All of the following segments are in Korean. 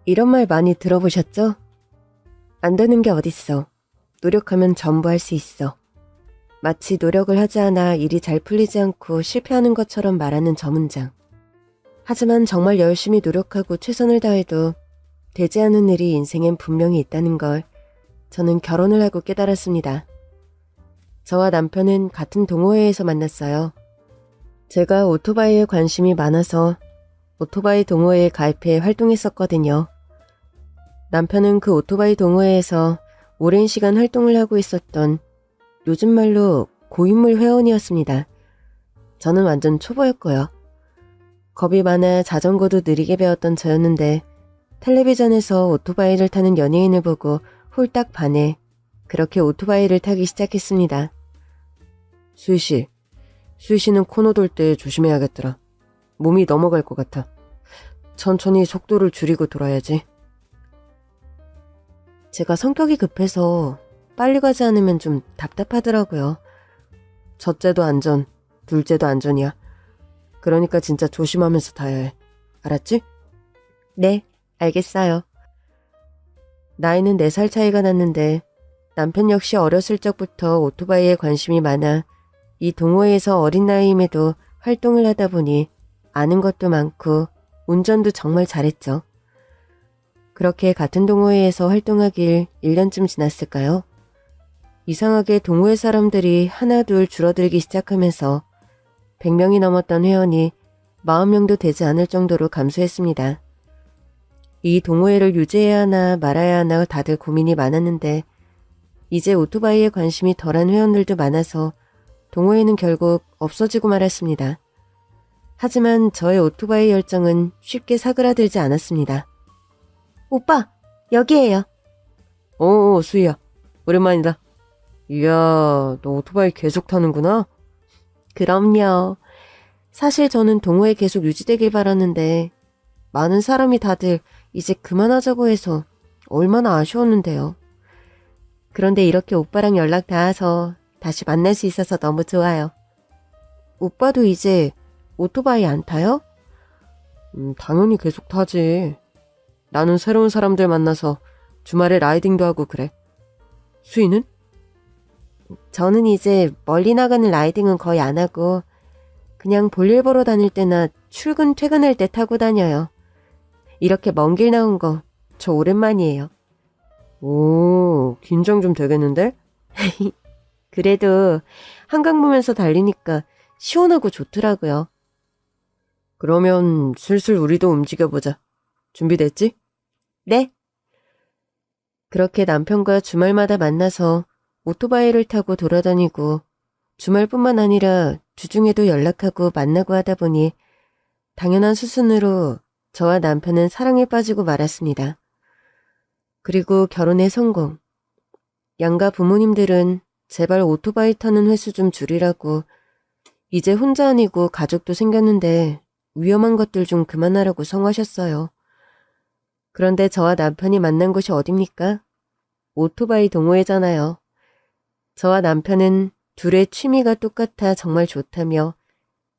이런 말 많이 들어보셨죠? 안 되는 게 어딨어. 노력하면 전부 할 수 있어. 마치 노력을 하지 않아 일이 잘 풀리지 않고 실패하는 것처럼 말하는 저 문장. 하지만 정말 열심히 노력하고 최선을 다해도 되지 않은 일이 인생엔 분명히 있다는 걸 저는 결혼을 하고 깨달았습니다. 저와 남편은 같은 동호회에서 만났어요. 제가 오토바이에 관심이 많아서 오토바이 동호회에 가입해 활동했었거든요. 남편은 그 오토바이 동호회에서 오랜 시간 활동을 하고 있었던 요즘 말로 고인물 회원이었습니다. 저는 완전 초보였고요. 겁이 많아 자전거도 느리게 배웠던 저였는데 텔레비전에서 오토바이를 타는 연예인을 보고 홀딱 반해 그렇게 오토바이를 타기 시작했습니다. 수희씨는 코너 돌 때 조심해야겠더라. 몸이 넘어갈 것 같아. 천천히 속도를 줄이고 돌아야지. 제가 성격이 급해서 빨리 가지 않으면 좀 답답하더라고요. 첫째도 안전, 둘째도 안전이야. 그러니까 진짜 조심하면서 타야 해. 알았지? 네, 알겠어요. 나이는 4살 차이가 났는데 남편 역시 어렸을 적부터 오토바이에 관심이 많아 이 동호회에서 어린 나이임에도 활동을 하다 보니 아는 것도 많고 운전도 정말 잘했죠. 그렇게 같은 동호회에서 활동하길 1년쯤 지났을까요? 이상하게 동호회 사람들이 하나둘 줄어들기 시작하면서 100명이 넘었던 회원이 40명도 되지 않을 정도로 감소했습니다. 이 동호회를 유지해야 하나 말아야 하나 다들 고민이 많았는데 이제 오토바이에 관심이 덜한 회원들도 많아서 동호회는 결국 없어지고 말았습니다. 하지만 저의 오토바이 열정은 쉽게 사그라들지 않았습니다. 오빠, 여기에요. 수희야. 오랜만이다. 이야, 너 오토바이 계속 타는구나? 그럼요. 사실 저는 동호회 계속 유지되길 바랐는데 많은 사람이 다들 이제 그만하자고 해서 얼마나 아쉬웠는데요. 그런데 이렇게 오빠랑 연락 닿아서 다시 만날 수 있어서 너무 좋아요. 오빠도 이제 오토바이 안 타요? 당연히 계속 타지. 나는 새로운 사람들 만나서 주말에 라이딩도 하고 그래. 수희는? 저는 이제 멀리 나가는 라이딩은 거의 안 하고 그냥 볼일 보러 다닐 때나 출근 퇴근할 때 타고 다녀요. 이렇게 먼 길 나온 거 저 오랜만이에요. 오, 긴장 좀 되겠는데? 그래도 한강 보면서 달리니까 시원하고 좋더라고요. 그러면 슬슬 우리도 움직여보자. 준비됐지? 네. 그렇게 남편과 주말마다 만나서 오토바이를 타고 돌아다니고 주말뿐만 아니라 주중에도 연락하고 만나고 하다 보니 당연한 수순으로 저와 남편은 사랑에 빠지고 말았습니다. 그리고 결혼에 성공. 양가 부모님들은 제발 오토바이 타는 횟수 좀 줄이라고 이제 혼자 아니고 가족도 생겼는데 위험한 것들 좀 그만하라고 성하셨어요. 그런데 저와 남편이 만난 곳이 어딥니까? 오토바이 동호회잖아요. 저와 남편은 둘의 취미가 똑같아 정말 좋다며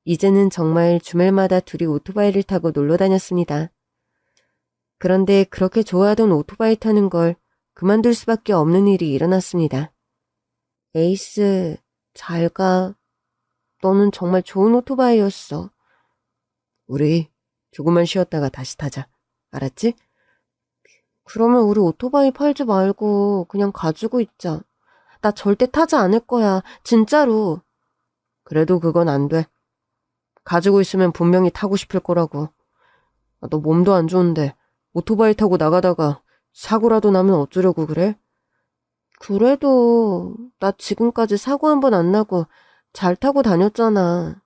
이제는 정말 주말마다 둘이 오토바이를 타고 놀러 다녔습니다. 그런데 그렇게 좋아하던 오토바이 타는 걸 그만둘 수밖에 없는 일이 일어났습니다. 에이스, 잘 가. 너는 정말 좋은 오토바이였어. 우리 조금만 쉬었다가 다시 타자. 알았지? 그러면 우리 오토바이 팔지 말고 그냥 가지고 있자. 나 절대 타지 않을 거야. 진짜로. 그래도 그건 안 돼. 가지고 있으면 분명히 타고 싶을 거라고. 너 몸도 안 좋은데 오토바이 타고 나가다가 사고라도 나면 어쩌려고 그래? 그래도 나 지금까지 사고 한 번 안 나고 잘 타고 다녔잖아.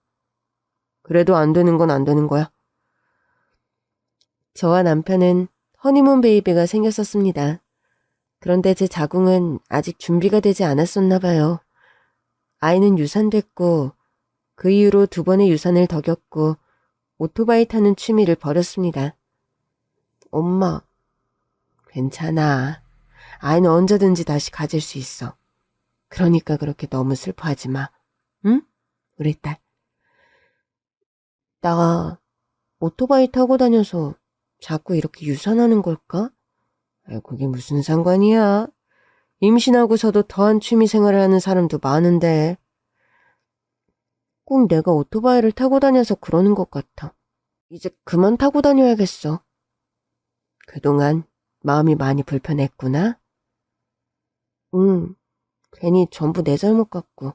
그래도 안 되는 건 안 되는 거야. 저와 남편은 허니문 베이비가 생겼었습니다. 그런데 제 자궁은 아직 준비가 되지 않았었나 봐요. 아이는 유산됐고 그 이후로 2번의 유산을 더 겪고 오토바이 타는 취미를 버렸습니다. 엄마, 괜찮아. 아이는 언제든지 다시 가질 수 있어. 그러니까 그렇게 너무 슬퍼하지 마. 응? 우리 딸. 나 오토바이 타고 다녀서 자꾸 이렇게 유산하는 걸까? 그게 무슨 상관이야? 임신하고서도 더한 취미 생활을 하는 사람도 많은데. 꼭 내가 오토바이를 타고 다녀서 그러는 것 같아. 이제 그만 타고 다녀야겠어. 그동안 마음이 많이 불편했구나. 괜히 전부 내 잘못 같고.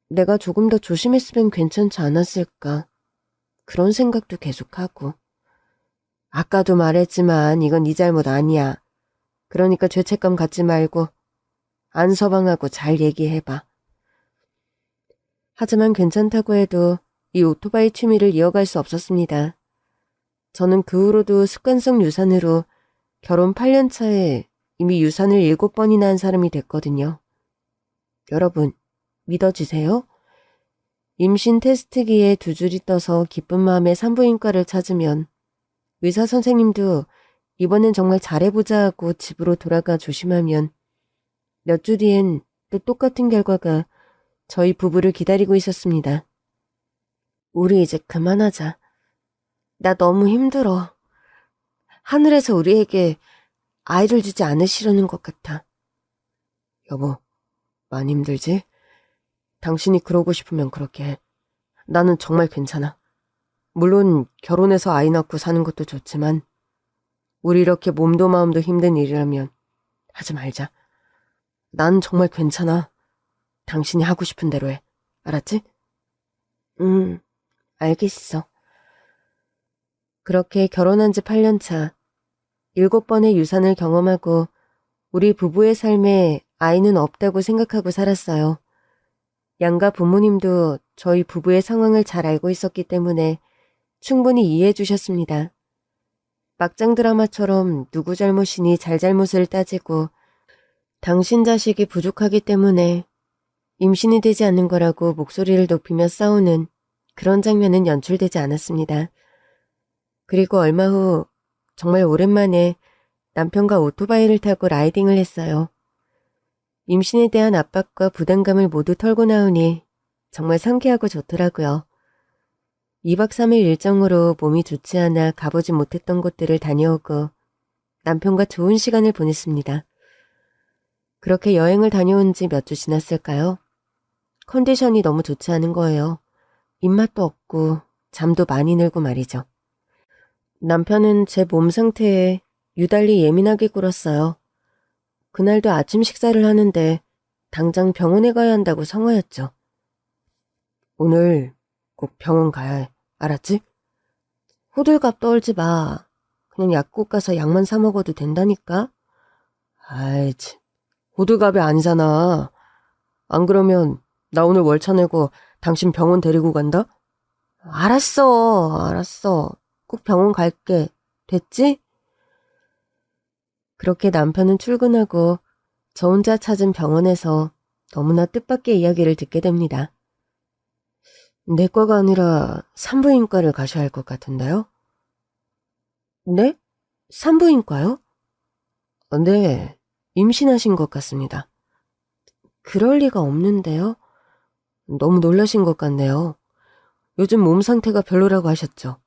내가 조금 더 조심했으면 괜찮지 않았을까. 그런 생각도 계속하고. 아까도 말했지만 이건 네 잘못 아니야. 그러니까 죄책감 갖지 말고 안서방하고 잘 얘기해봐. 하지만 괜찮다고 해도 이 오토바이 취미를 이어갈 수 없었습니다. 저는 그 후로도 습관성 유산으로 결혼 8년 차에 이미 유산을 7번이나 한 사람이 됐거든요. 여러분, 믿어지세요? 임신 테스트기에 2줄이 떠서 기쁜 마음에 산부인과를 찾으면 의사 선생님도 이번엔 정말 잘해보자 하고 집으로 돌아가 조심하면 몇 주 뒤엔 또 똑같은 결과가 저희 부부를 기다리고 있었습니다. 우리 이제 그만하자. 나 너무 힘들어. 하늘에서 우리에게 아이를 주지 않으시려는 것 같아. 여보, 많이 힘들지? 당신이 그러고 싶으면 그렇게 해. 나는 정말 괜찮아. 물론 결혼해서 아이 낳고 사는 것도 좋지만 우리 이렇게 몸도 마음도 힘든 일이라면 하지 말자. 난 정말 괜찮아. 당신이 하고 싶은 대로 해. 알았지? 알겠어. 그렇게 결혼한 지 8년 차, 7번의 유산을 경험하고 우리 부부의 삶에 아이는 없다고 생각하고 살았어요. 양가 부모님도 저희 부부의 상황을 잘 알고 있었기 때문에 충분히 이해해 주셨습니다. 막장 드라마처럼 누구 잘못이니 잘잘못을 따지고 당신 자식이 부족하기 때문에 임신이 되지 않는 거라고 목소리를 높이며 싸우는 그런 장면은 연출되지 않았습니다. 그리고 얼마 후 정말 오랜만에 남편과 오토바이를 타고 라이딩을 했어요. 임신에 대한 압박과 부담감을 모두 털고 나오니 정말 상쾌하고 좋더라고요. 2박 3일 일정으로 몸이 좋지 않아 가보지 못했던 곳들을 다녀오고 남편과 좋은 시간을 보냈습니다. 그렇게 여행을 다녀온 지 몇 주 지났을까요? 컨디션이 너무 좋지 않은 거예요. 입맛도 없고 잠도 많이 늘고 말이죠. 남편은 제 몸 상태에 유달리 예민하게 굴었어요. 그날도 아침 식사를 하는데 당장 병원에 가야 한다고 성화였죠. 오늘 꼭 병원 가야 해. 알았지? 호들갑 떨지 마. 그냥 약국 가서 약만 사 먹어도 된다니까? 아이, 참. 호들갑이 아니잖아. 안 그러면 나 오늘 월차 내고 당신 병원 데리고 간다? 알았어. 꼭 병원 갈게. 됐지? 그렇게 남편은 출근하고 저 혼자 찾은 병원에서 너무나 뜻밖의 이야기를 듣게 됩니다. 내과가 아니라 산부인과를 가셔야 할 것 같은데요? 네? 산부인과요? 네, 임신하신 것 같습니다. 그럴 리가 없는데요? 너무 놀라신 것 같네요. 요즘 몸 상태가 별로라고 하셨죠?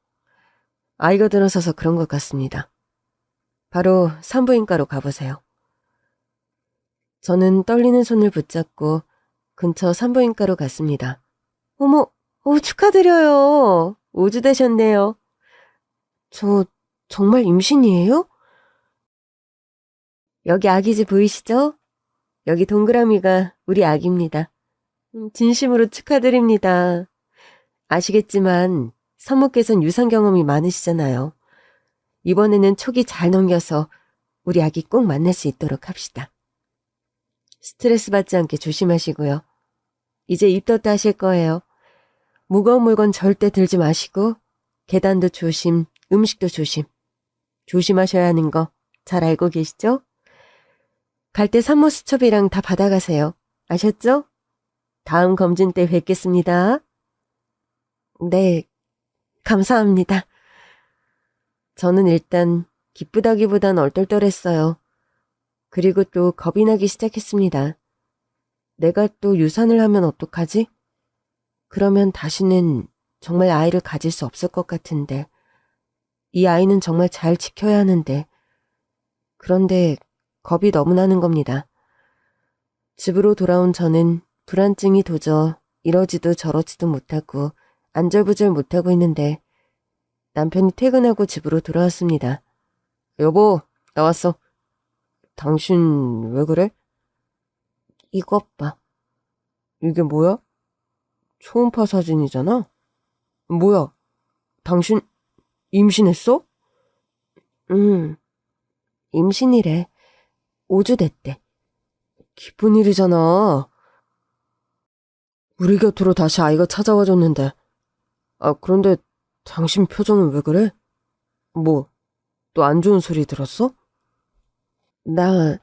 아이가 들어서서 그런 것 같습니다. 바로 산부인과로 가보세요. 저는 떨리는 손을 붙잡고 근처 산부인과로 갔습니다. 어머, 축하드려요. 5주 되셨네요. 저 정말 임신이에요? 여기 아기즈 보이시죠? 여기 동그라미가 우리 아기입니다. 진심으로 축하드립니다. 아시겠지만 산모께서는 유산 경험이 많으시잖아요. 이번에는 초기 잘 넘겨서 우리 아기 꼭 만날 수 있도록 합시다. 스트레스 받지 않게 조심하시고요. 이제 입덧도 하실 거예요. 무거운 물건 절대 들지 마시고 계단도 조심, 음식도 조심. 조심하셔야 하는 거 잘 알고 계시죠? 갈 때 산모 수첩이랑 다 받아가세요. 아셨죠? 다음 검진 때 뵙겠습니다. 네, 감사합니다. 저는 일단 기쁘다기보단 얼떨떨했어요. 그리고 또 겁이 나기 시작했습니다. 내가 또 유산을 하면 어떡하지? 그러면 다시는 정말 아이를 가질 수 없을 것 같은데 이 아이는 정말 잘 지켜야 하는데. 그런데 겁이 너무 나는 겁니다. 집으로 돌아온 저는 불안증이 도저 이러지도 저러지도 못하고 안절부절 못하고 있는데 남편이 퇴근하고 집으로 돌아왔습니다. 여보, 나왔어. 당신 왜 그래? 이것 봐. 이게 뭐야? 초음파 사진이잖아? 뭐야? 당신 임신했어? 임신이래. 5주 됐대. 기쁜 일이잖아. 우리 곁으로 다시 아이가 찾아와 줬는데. 그런데 당신 표정은 왜 그래? 뭐, 또 안 좋은 소리 들었어? 나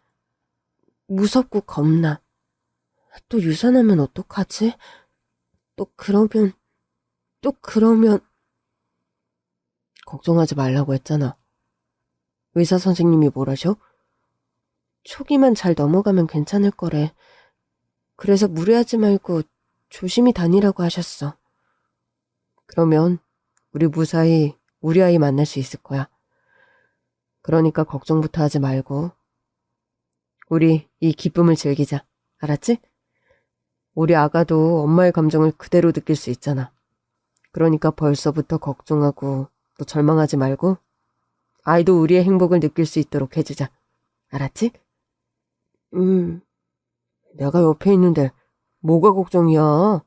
무섭고 겁나. 또 유산하면 어떡하지? 또 그러면 걱정하지 말라고 했잖아. 의사 선생님이 뭐라셔? 초기만 잘 넘어가면 괜찮을 거래. 그래서 무리하지 말고 조심히 다니라고 하셨어. 그러면 우리 무사히 우리 아이 만날 수 있을 거야. 그러니까 걱정부터 하지 말고 우리 이 기쁨을 즐기자. 알았지? 우리 아가도 엄마의 감정을 그대로 느낄 수 있잖아. 그러니까 벌써부터 걱정하고 또 절망하지 말고 아이도 우리의 행복을 느낄 수 있도록 해주자. 알았지? 내가 옆에 있는데 뭐가 걱정이야?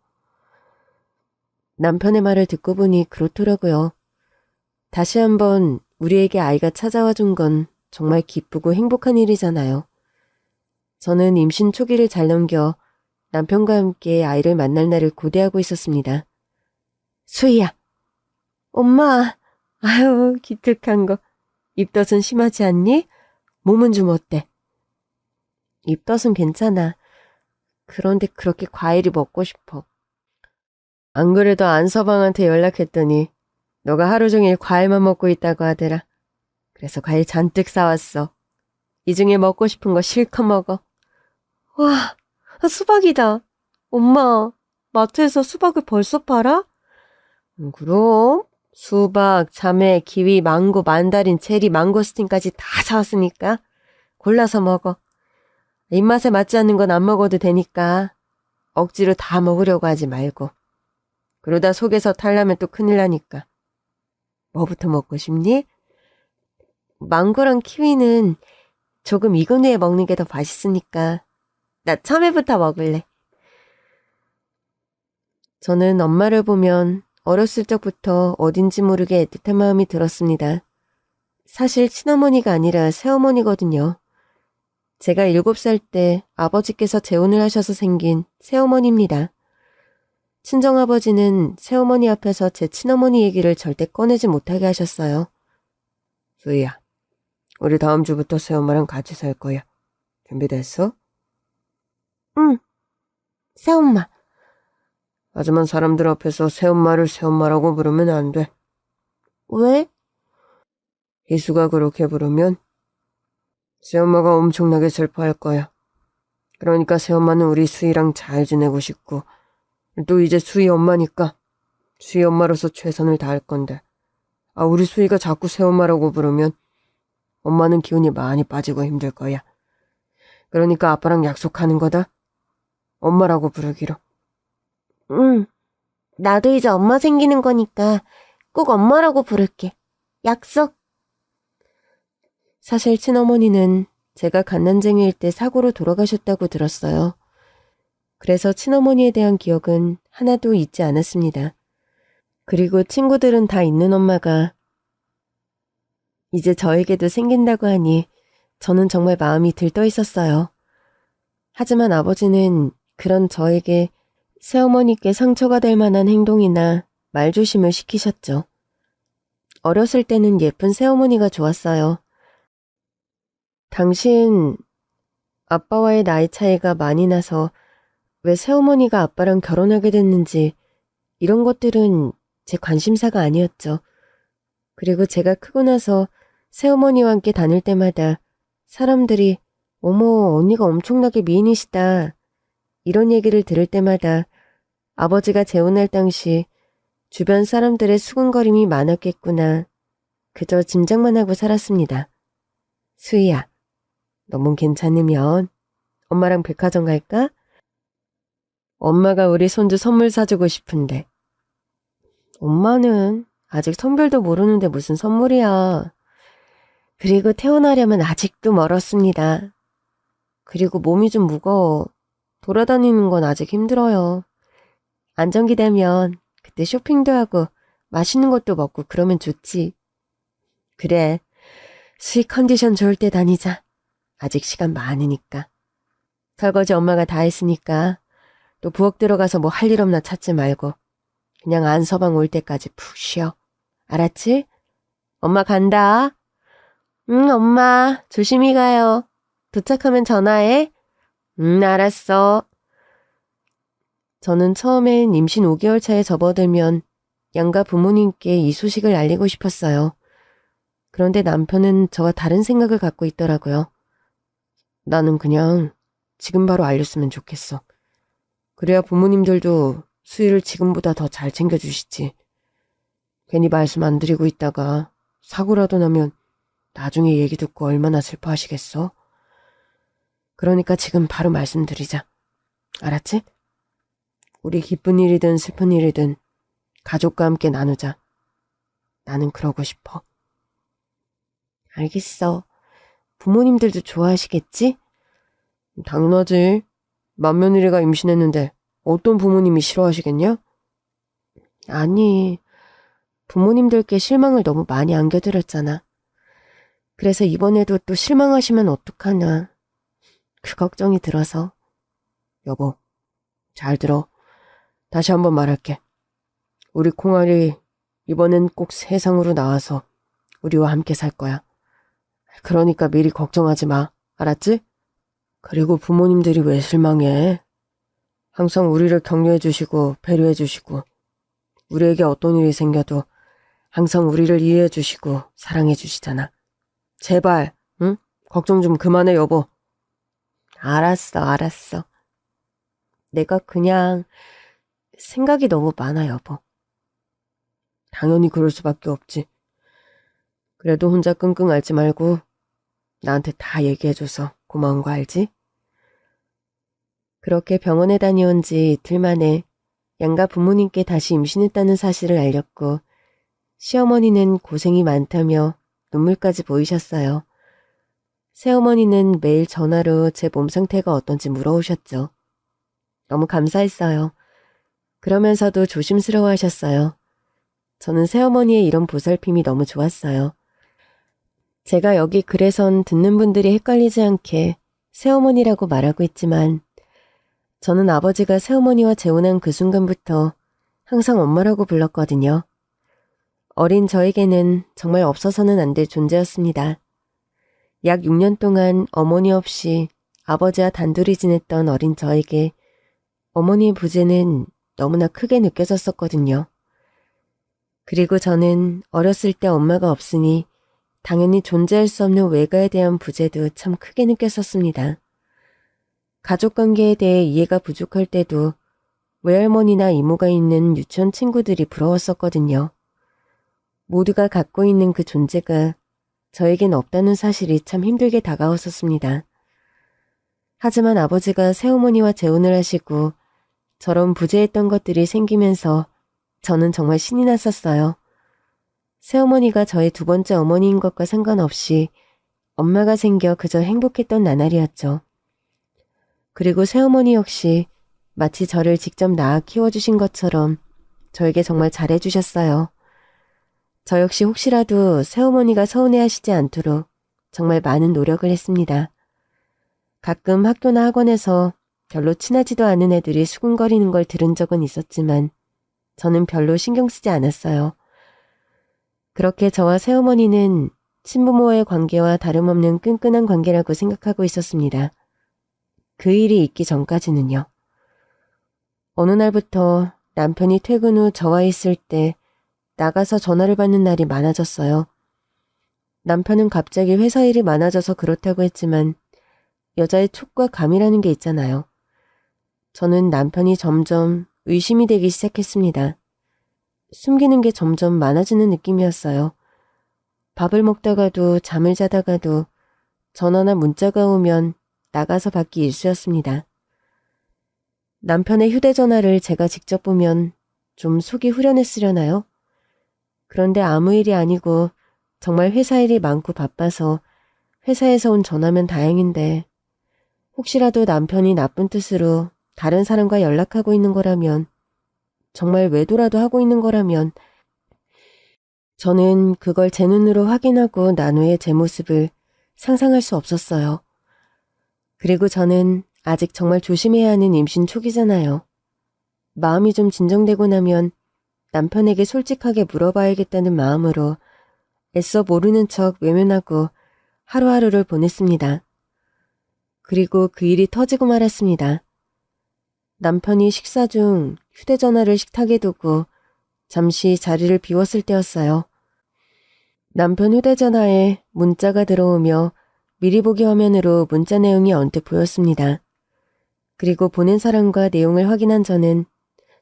남편의 말을 듣고 보니 그렇더라고요. 다시 한번 우리에게 아이가 찾아와 준 건 정말 기쁘고 행복한 일이잖아요. 저는 임신 초기를 잘 넘겨 남편과 함께 아이를 만날 날을 고대하고 있었습니다. 수희야. 엄마. 아유, 기특한 거. 입덧은 심하지 않니? 몸은 좀 어때? 입덧은 괜찮아. 그런데 그렇게 과일이 먹고 싶어. 안 그래도 안서방한테 연락했더니 너가 하루 종일 과일만 먹고 있다고 하더라. 그래서 과일 잔뜩 사왔어. 이 중에 먹고 싶은 거 실컷 먹어. 와, 수박이다. 엄마, 마트에서 수박을 벌써 팔아? 그럼 수박, 참외, 키위, 망고, 만다린, 체리, 망고스틴까지 다 사왔으니까 골라서 먹어. 입맛에 맞지 않는 건 안 먹어도 되니까 억지로 다 먹으려고 하지 말고. 그러다 속에서 탈라면 또 큰일 나니까. 뭐부터 먹고 싶니? 망고랑 키위는 조금 익은 후에 먹는 게 더 맛있으니까 나 참외부터 먹을래. 저는 엄마를 보면 어렸을 적부터 어딘지 모르게 애틋한 마음이 들었습니다. 사실 친어머니가 아니라 새어머니거든요. 제가 7살 때 아버지께서 재혼을 하셔서 생긴 새어머니입니다. 친정아버지는 새어머니 앞에서 제 친어머니 얘기를 절대 꺼내지 못하게 하셨어요. 수희야, 우리 다음 주부터 새엄마랑 같이 살 거야. 준비됐어? 응, 새엄마. 하지만 사람들 앞에서 새엄마를 새엄마라고 부르면 안 돼. 왜? 희수가 그렇게 부르면 새엄마가 엄청나게 슬퍼할 거야. 그러니까 새엄마는 우리 수희랑 잘 지내고 싶고 또 이제 수희 엄마니까 수희 엄마로서 최선을 다할 건데 우리 수희가 자꾸 새엄마라고 부르면 엄마는 기운이 많이 빠지고 힘들 거야. 그러니까 아빠랑 약속하는 거다. 엄마라고 부르기로. 응, 나도 이제 엄마 생기는 거니까 꼭 엄마라고 부를게. 약속. 사실 친어머니는 제가 갓난쟁이일 때 사고로 돌아가셨다고 들었어요. 그래서 친어머니에 대한 기억은 하나도 잊지 않았습니다. 그리고 친구들은 다 있는 엄마가 이제 저에게도 생긴다고 하니 저는 정말 마음이 들떠 있었어요. 하지만 아버지는 그런 저에게 새어머니께 상처가 될 만한 행동이나 말조심을 시키셨죠. 어렸을 때는 예쁜 새어머니가 좋았어요. 당신 아빠와의 나이 차이가 많이 나서 왜 새어머니가 아빠랑 결혼하게 됐는지 이런 것들은 제 관심사가 아니었죠. 그리고 제가 크고 나서 새어머니와 함께 다닐 때마다 사람들이 어머 언니가 엄청나게 미인이시다 이런 얘기를 들을 때마다 아버지가 재혼할 당시 주변 사람들의 수군거림이 많았겠구나 그저 짐작만 하고 살았습니다. 수희야, 너 몸 괜찮으면 엄마랑 백화점 갈까? 엄마가 우리 손주 선물 사주고 싶은데. 엄마는 아직 성별도 모르는데 무슨 선물이야. 그리고 태어나려면 아직도 멀었습니다. 그리고 몸이 좀 무거워. 돌아다니는 건 아직 힘들어요. 안정기 되면 그때 쇼핑도 하고 맛있는 것도 먹고 그러면 좋지. 그래, 수익 컨디션 좋을 때 다니자. 아직 시간 많으니까. 설거지 엄마가 다 했으니까 또 부엌 들어가서 뭐 할 일 없나 찾지 말고 그냥 안서방 올 때까지 푹 쉬어. 알았지? 엄마 간다. 응, 엄마 조심히 가요. 도착하면 전화해. 응, 알았어. 저는 처음엔 임신 5개월 차에 접어들면 양가 부모님께 이 소식을 알리고 싶었어요. 그런데 남편은 저와 다른 생각을 갖고 있더라고요. 나는 그냥 지금 바로 알렸으면 좋겠어. 그래야 부모님들도 수희를 지금보다 더 잘 챙겨주시지. 괜히 말씀 안 드리고 있다가 사고라도 나면 나중에 얘기 듣고 얼마나 슬퍼하시겠어? 그러니까 지금 바로 말씀드리자. 알았지? 우리 기쁜 일이든 슬픈 일이든 가족과 함께 나누자. 나는 그러고 싶어. 알겠어. 부모님들도 좋아하시겠지? 당연하지. 맏며느리가 임신했는데 어떤 부모님이 싫어하시겠냐? 아니, 부모님들께 실망을 너무 많이 안겨드렸잖아. 그래서 이번에도 또 실망하시면 어떡하나. 그 걱정이 들어서. 여보, 잘 들어. 다시 한번 말할게. 우리 콩알이 이번엔 꼭 세상으로 나와서 우리와 함께 살 거야. 그러니까 미리 걱정하지 마. 알았지? 그리고 부모님들이 왜 실망해? 항상 우리를 격려해 주시고 배려해 주시고 우리에게 어떤 일이 생겨도 항상 우리를 이해해 주시고 사랑해 주시잖아. 제발, 응? 걱정 좀 그만해, 여보. 알았어. 내가 그냥 생각이 너무 많아, 여보. 당연히 그럴 수밖에 없지. 그래도 혼자 끙끙 앓지 말고 나한테 다 얘기해줘서 고마운 거 알지? 그렇게 병원에 다녀온 지 이틀 만에 양가 부모님께 다시 임신했다는 사실을 알렸고 시어머니는 고생이 많다며 눈물까지 보이셨어요. 새어머니는 매일 전화로 제 몸 상태가 어떤지 물어오셨죠. 너무 감사했어요. 그러면서도 조심스러워 하셨어요. 저는 새어머니의 이런 보살핌이 너무 좋았어요. 제가 여기 글에선 듣는 분들이 헷갈리지 않게 새어머니라고 말하고 있지만 저는 아버지가 새어머니와 재혼한 그 순간부터 항상 엄마라고 불렀거든요. 어린 저에게는 정말 없어서는 안 될 존재였습니다. 약 6년 동안 어머니 없이 아버지와 단둘이 지냈던 어린 저에게 어머니의 부재는 너무나 크게 느껴졌었거든요. 그리고 저는 어렸을 때 엄마가 없으니 당연히 존재할 수 없는 외가에 대한 부재도 참 크게 느꼈었습니다. 가족관계에 대해 이해가 부족할 때도 외할머니나 이모가 있는 유치원 친구들이 부러웠었거든요. 모두가 갖고 있는 그 존재가 저에겐 없다는 사실이 참 힘들게 다가왔었습니다. 하지만 아버지가 새어머니와 재혼을 하시고 저런 부재했던 것들이 생기면서 저는 정말 신이 났었어요. 새어머니가 저의 두 번째 어머니인 것과 상관없이 엄마가 생겨 그저 행복했던 나날이었죠. 그리고 새어머니 역시 마치 저를 직접 낳아 키워주신 것처럼 저에게 정말 잘해주셨어요. 저 역시 혹시라도 새어머니가 서운해하시지 않도록 정말 많은 노력을 했습니다. 가끔 학교나 학원에서 별로 친하지도 않은 애들이 수군거리는 걸 들은 적은 있었지만 저는 별로 신경 쓰지 않았어요. 그렇게 저와 새어머니는 친부모의 관계와 다름없는 끈끈한 관계라고 생각하고 있었습니다. 그 일이 있기 전까지는요. 어느 날부터 남편이 퇴근 후 저와 있을 때 나가서 전화를 받는 날이 많아졌어요. 남편은 갑자기 회사 일이 많아져서 그렇다고 했지만 여자의 촉과 감이라는 게 있잖아요. 저는 남편이 점점 의심이 되기 시작했습니다. 숨기는 게 점점 많아지는 느낌이었어요. 밥을 먹다가도 잠을 자다가도 전화나 문자가 오면 나가서 받기 일쑤였습니다. 남편의 휴대전화를 제가 직접 보면 좀 속이 후련했으려나요? 그런데 아무 일이 아니고 정말 회사 일이 많고 바빠서 회사에서 온 전화면 다행인데 혹시라도 남편이 나쁜 뜻으로 다른 사람과 연락하고 있는 거라면, 정말 외도라도 하고 있는 거라면 저는 그걸 제 눈으로 확인하고 난 후에 제 모습을 상상할 수 없었어요. 그리고 저는 아직 정말 조심해야 하는 임신 초기잖아요. 마음이 좀 진정되고 나면 남편에게 솔직하게 물어봐야겠다는 마음으로 애써 모르는 척 외면하고 하루하루를 보냈습니다. 그리고 그 일이 터지고 말았습니다. 남편이 식사 중 휴대전화를 식탁에 두고 잠시 자리를 비웠을 때였어요. 남편 휴대전화에 문자가 들어오며 미리 보기 화면으로 문자 내용이 언뜻 보였습니다. 그리고 보낸 사람과 내용을 확인한 저는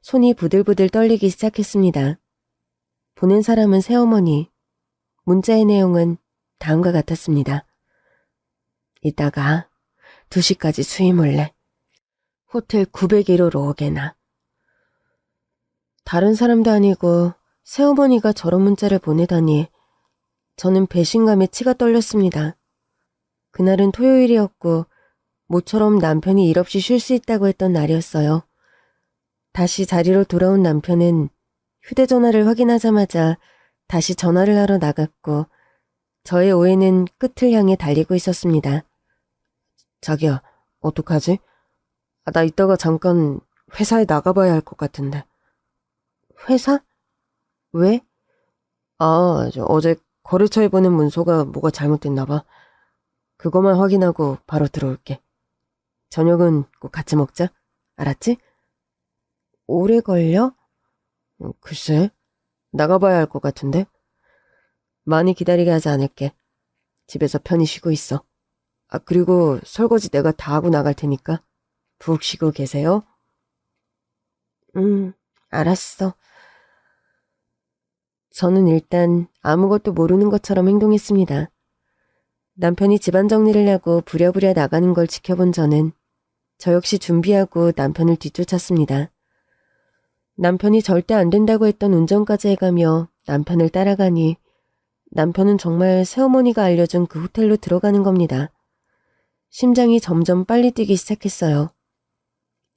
손이 부들부들 떨리기 시작했습니다. 보낸 사람은 새어머니, 문자의 내용은 다음과 같았습니다. 이따가 2시까지 수위 몰래 호텔 901호로 오게나. 다른 사람도 아니고 새어머니가 저런 문자를 보내다니 저는 배신감에 치가 떨렸습니다. 그날은 토요일이었고 모처럼 남편이 일 없이 쉴 수 있다고 했던 날이었어요. 다시 자리로 돌아온 남편은 휴대전화를 확인하자마자 다시 전화를 하러 나갔고 저의 오해는 끝을 향해 달리고 있었습니다. 자기야, 어떡하지? 나 이따가 잠깐 회사에 나가봐야 할 것 같은데. 회사? 왜? 어제 거래처에 보낸 문서가 뭐가 잘못됐나 봐. 그것만 확인하고 바로 들어올게. 저녁은 꼭 같이 먹자. 알았지? 오래 걸려? 글쎄, 나가봐야 할 것 같은데. 많이 기다리게 하지 않을게. 집에서 편히 쉬고 있어. 그리고 설거지 내가 다 하고 나갈 테니까 푹 쉬고 계세요. 알았어. 저는 일단 아무것도 모르는 것처럼 행동했습니다. 남편이 집안 정리를 하고 부랴부랴 나가는 걸 지켜본 저는 저 역시 준비하고 남편을 뒤쫓았습니다. 남편이 절대 안 된다고 했던 운전까지 해가며 남편을 따라가니 남편은 정말 새어머니가 알려준 그 호텔로 들어가는 겁니다. 심장이 점점 빨리 뛰기 시작했어요.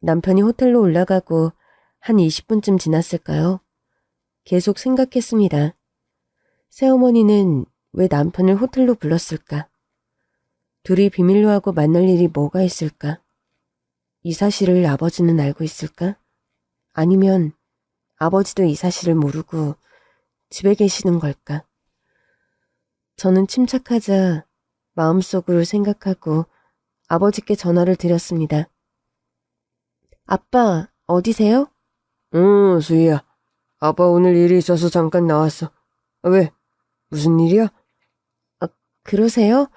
남편이 호텔로 올라가고 한 20분쯤 지났을까요? 계속 생각했습니다. 새어머니는 왜 남편을 호텔로 불렀을까? 둘이 비밀로 하고 만날 일이 뭐가 있을까? 이 사실을 아버지는 알고 있을까? 아니면 아버지도 이 사실을 모르고 집에 계시는 걸까? 저는 침착하자 마음속으로 생각하고 아버지께 전화를 드렸습니다. 아빠, 어디세요? 수희야. 아빠 오늘 일이 있어서 잠깐 나왔어. 왜? 무슨 일이야? 그러세요?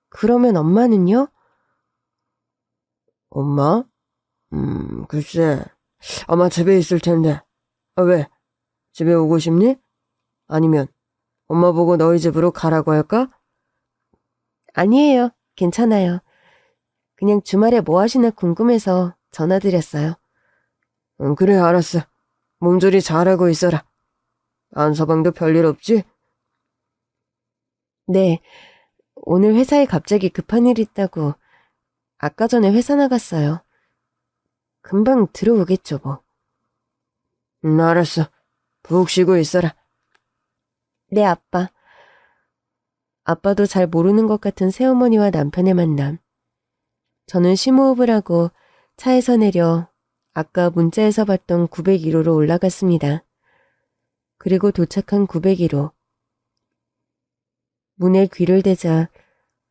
그러면 엄마는요? 엄마? 글쎄. 아마 집에 있을 텐데. 왜? 집에 오고 싶니? 아니면 엄마 보고 너희 집으로 가라고 할까? 아니에요. 괜찮아요. 그냥 주말에 뭐 하시나 궁금해서 전화드렸어요. 그래, 알았어. 몸조리 잘하고 있어라. 안서방도 별일 없지? 네. 오늘 회사에 갑자기 급한 일 있다고 아까 전에 회사 나갔어요. 금방 들어오겠죠, 뭐. 알았어. 푹 쉬고 있어라. 네, 아빠. 아빠도 잘 모르는 것 같은 새어머니와 남편의 만남. 저는 심호흡을 하고 차에서 내려 아까 문자에서 봤던 901호로 올라갔습니다. 그리고 도착한 901호. 문에 귀를 대자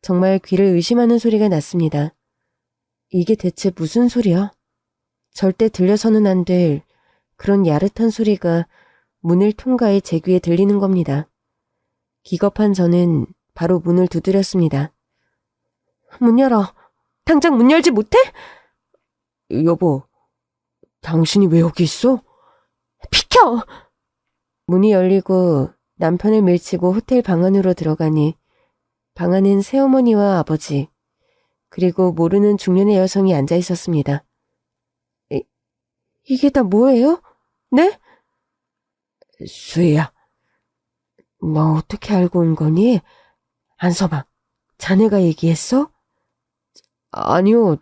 정말 귀를 의심하는 소리가 났습니다. 이게 대체 무슨 소리야? 절대 들려서는 안 될 그런 야릇한 소리가 문을 통과해 제 귀에 들리는 겁니다. 기겁한 저는 바로 문을 두드렸습니다. 문 열어. 당장 문 열지 못해? 여보, 당신이 왜 여기 있어? 비켜! 문이 열리고 남편을 밀치고 호텔 방 안으로 들어가니 방 안엔 새어머니와 아버지, 그리고 모르는 중년의 여성이 앉아 있었습니다. 이게 다 뭐예요? 네? 수희야, 너 어떻게 알고 온 거니? 안서방, 자네가 얘기했어? 아니요,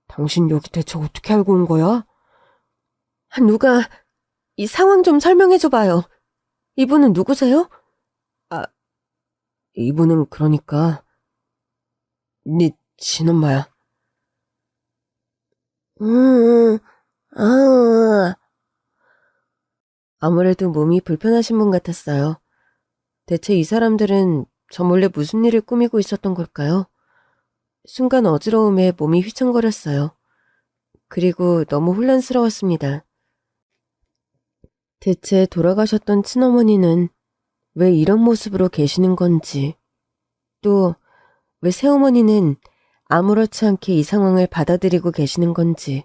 당신 여기 대체 어떻게 알고 온 거야? 누가 이 상황 좀 설명해줘봐요. 이분은 누구세요? 이분은 그러니까 네 친엄마야. 아. 아무래도 몸이 불편하신 분 같았어요. 대체 이 사람들은 저 몰래 무슨 일을 꾸미고 있었던 걸까요? 순간 어지러움에 몸이 휘청거렸어요. 그리고 너무 혼란스러웠습니다. 대체 돌아가셨던 친어머니는 왜 이런 모습으로 계시는 건지, 또 왜 새어머니는 아무렇지 않게 이 상황을 받아들이고 계시는 건지,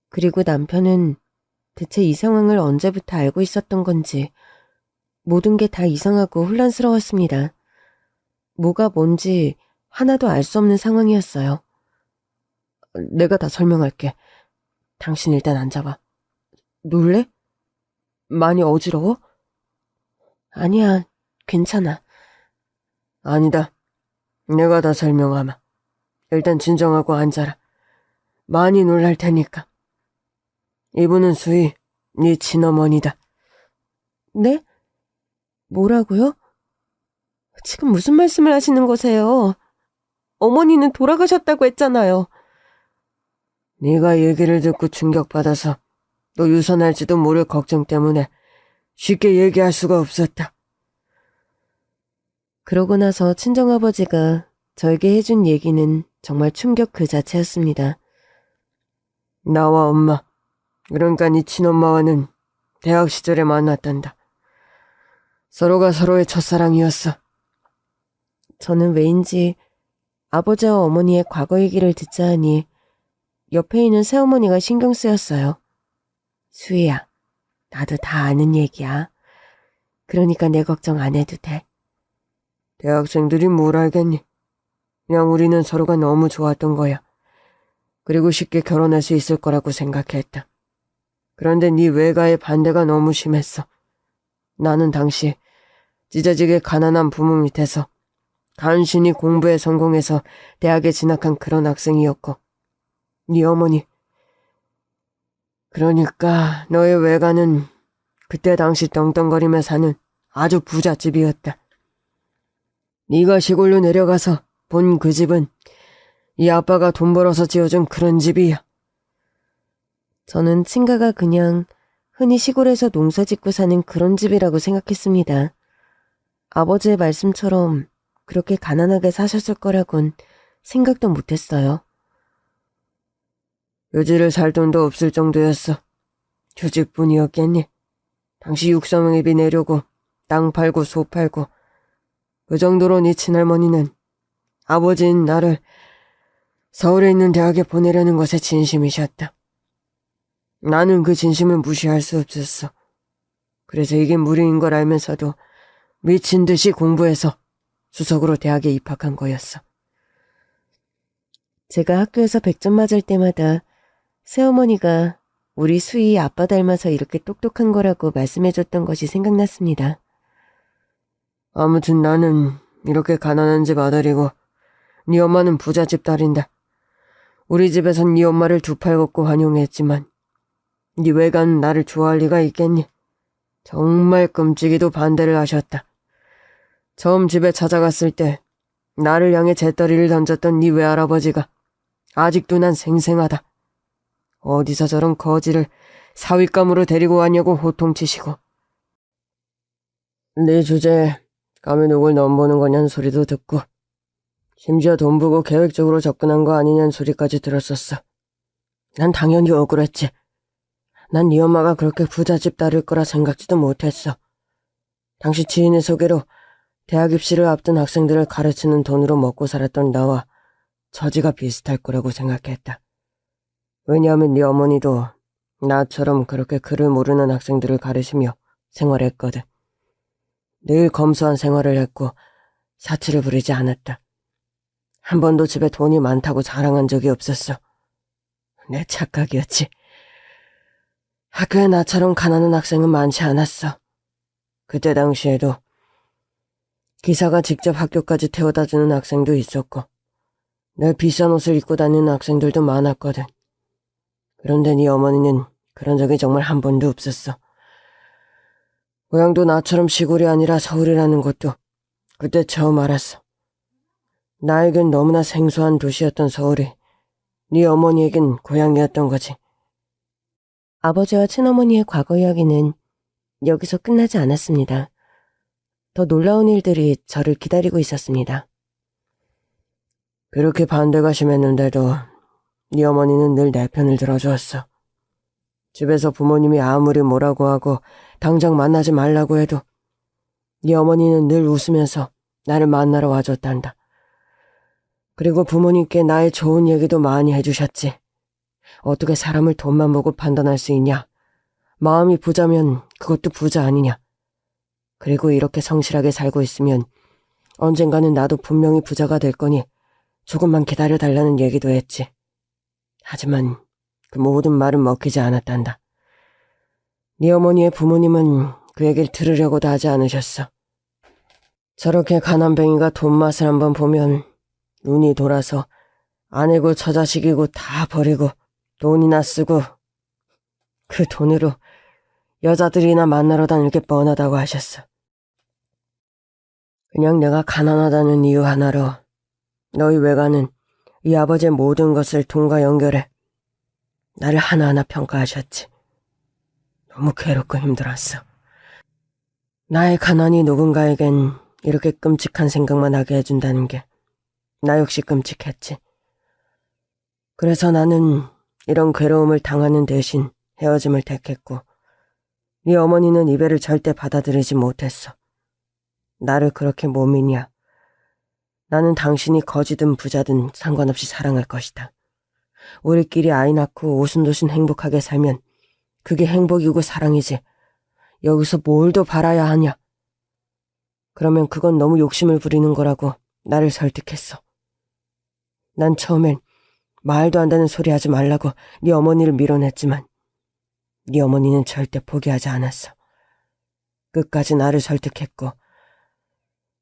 그리고 남편은 대체 이 상황을 언제부터 알고 있었던 건지, 모든 게 다 이상하고 혼란스러웠습니다. 뭐가 뭔지 하나도 알 수 없는 상황이었어요. 내가 다 설명할게. 당신 일단 앉아봐. 놀래? 많이 어지러워? 아니야, 괜찮아. 아니다. 내가 다 설명하마. 일단 진정하고 앉아라. 많이 놀랄 테니까. 이분은 수희, 네 친어머니다. 네? 뭐라고요? 지금 무슨 말씀을 하시는 거세요? 어머니는 돌아가셨다고 했잖아요. 네가 얘기를 듣고 충격받아서 또 유산할지도 모를 걱정 때문에 쉽게 얘기할 수가 없었다. 그러고 나서 친정아버지가 저에게 해준 얘기는 정말 충격 그 자체였습니다. 나와 엄마, 그러니까 네 친엄마와는 대학 시절에 만났단다. 서로가 서로의 첫사랑이었어. 저는 왜인지 아버지와 어머니의 과거 얘기를 듣자 하니 옆에 있는 새어머니가 신경 쓰였어요. 수희야, 나도 다 아는 얘기야. 그러니까 내 걱정 안 해도 돼. 대학생들이 뭘 알겠니? 그냥 우리는 서로가 너무 좋았던 거야. 그리고 쉽게 결혼할 수 있을 거라고 생각했다. 그런데 네 외가의 반대가 너무 심했어. 나는 당시 찢어지게 가난한 부모 밑에서 간신히 공부에 성공해서 대학에 진학한 그런 학생이었고, 네 어머니, 그러니까 너의 외가는 그때 당시 떵떵거리며 사는 아주 부잣집이었다. 네가 시골로 내려가서 본 그 집은 이 아빠가 돈 벌어서 지어준 그런 집이야. 저는 친가가 그냥 흔히 시골에서 농사 짓고 사는 그런 집이라고 생각했습니다. 아버지의 말씀처럼 그렇게 가난하게 사셨을 거라곤 생각도 못했어요. 요지를 살 돈도 없을 정도였어. 휴직뿐이었겠니? 당시 육성회비 내려고 땅 팔고 소 팔고 그 정도로 네 친할머니는 아버지인 나를 서울에 있는 대학에 보내려는 것에 진심이셨다. 나는 그 진심을 무시할 수 없었어. 그래서 이게 무리인 걸 알면서도 미친 듯이 공부해서 수석으로 대학에 입학한 거였어. 제가 학교에서 100점 맞을 때마다 새어머니가 우리 수희 아빠 닮아서 이렇게 똑똑한 거라고 말씀해줬던 것이 생각났습니다. 아무튼 나는 이렇게 가난한 집 아들이고 네 엄마는 부잣집 딸인다. 우리 집에선 네 엄마를 두 팔 걷고 환영했지만 네 외가는 나를 좋아할 리가 있겠니? 정말 끔찍이도 반대를 하셨다. 처음 집에 찾아갔을 때 나를 향해 재떨이를 던졌던 네 외할아버지가 아직도 난 생생하다. 어디서 저런 거지를 사윗감으로 데리고 왔냐고 호통치시고, 네 주제에 감히 누굴 넘보는 거냐는 소리도 듣고, 심지어 돈 보고 계획적으로 접근한 거 아니냐는 소리까지 들었었어. 난 당연히 억울했지. 난 네 엄마가 그렇게 부잣집 딸일 거라 생각지도 못했어. 당시 지인의 소개로 대학 입시를 앞둔 학생들을 가르치는 돈으로 먹고 살았던 나와 처지가 비슷할 거라고 생각했다. 왜냐하면 네 어머니도 나처럼 그렇게 글을 모르는 학생들을 가르치며 생활했거든. 늘 검소한 생활을 했고 사치를 부리지 않았다. 한 번도 집에 돈이 많다고 자랑한 적이 없었어. 내 착각이었지. 학교에 나처럼 가난한 학생은 많지 않았어. 그때 당시에도 기사가 직접 학교까지 태워다주는 학생도 있었고 늘 비싼 옷을 입고 다니는 학생들도 많았거든. 그런데 네 어머니는 그런 적이 정말 한 번도 없었어. 고향도 나처럼 시골이 아니라 서울이라는 것도 그때 처음 알았어. 나에겐 너무나 생소한 도시였던 서울이 네 어머니에겐 고향이었던 거지. 아버지와 친어머니의 과거 이야기는 여기서 끝나지 않았습니다. 더 놀라운 일들이 저를 기다리고 있었습니다. 그렇게 반대가 심했는데도 네 어머니는 늘 내 편을 들어주었어. 집에서 부모님이 아무리 뭐라고 하고 당장 만나지 말라고 해도 네 어머니는 늘 웃으면서 나를 만나러 와줬단다. 그리고 부모님께 나의 좋은 얘기도 많이 해주셨지. 어떻게 사람을 돈만 보고 판단할 수 있냐. 마음이 부자면 그것도 부자 아니냐. 그리고 이렇게 성실하게 살고 있으면 언젠가는 나도 분명히 부자가 될 거니 조금만 기다려달라는 얘기도 했지. 하지만 그 모든 말은 먹히지 않았단다. 네 어머니의 부모님은 그 얘기를 들으려고도 하지 않으셨어. 저렇게 가난뱅이가 돈 맛을 한번 보면 눈이 돌아서 아내고 처자식이고 다 버리고 돈이나 쓰고 그 돈으로 여자들이나 만나러 다닐 게 뻔하다고 하셨어. 그냥 내가 가난하다는 이유 하나로 너희 외가는 이 아버지의 모든 것을 돈과 연결해 나를 하나하나 평가하셨지. 너무 괴롭고 힘들었어. 나의 가난이 누군가에겐 이렇게 끔찍한 생각만 하게 해준다는 게 나 역시 끔찍했지. 그래서 나는 이런 괴로움을 당하는 대신 헤어짐을 택했고 네 어머니는 이별을 절대 받아들이지 못했어. 나를 그렇게 못 믿냐. 나는 당신이 거지든 부자든 상관없이 사랑할 것이다. 우리끼리 아이 낳고 오순도순 행복하게 살면 그게 행복이고 사랑이지. 여기서 뭘 더 바라야 하냐. 그러면 그건 너무 욕심을 부리는 거라고 나를 설득했어. 난 처음엔 말도 안 되는 소리 하지 말라고 네 어머니를 밀어냈지만 네 어머니는 절대 포기하지 않았어. 끝까지 나를 설득했고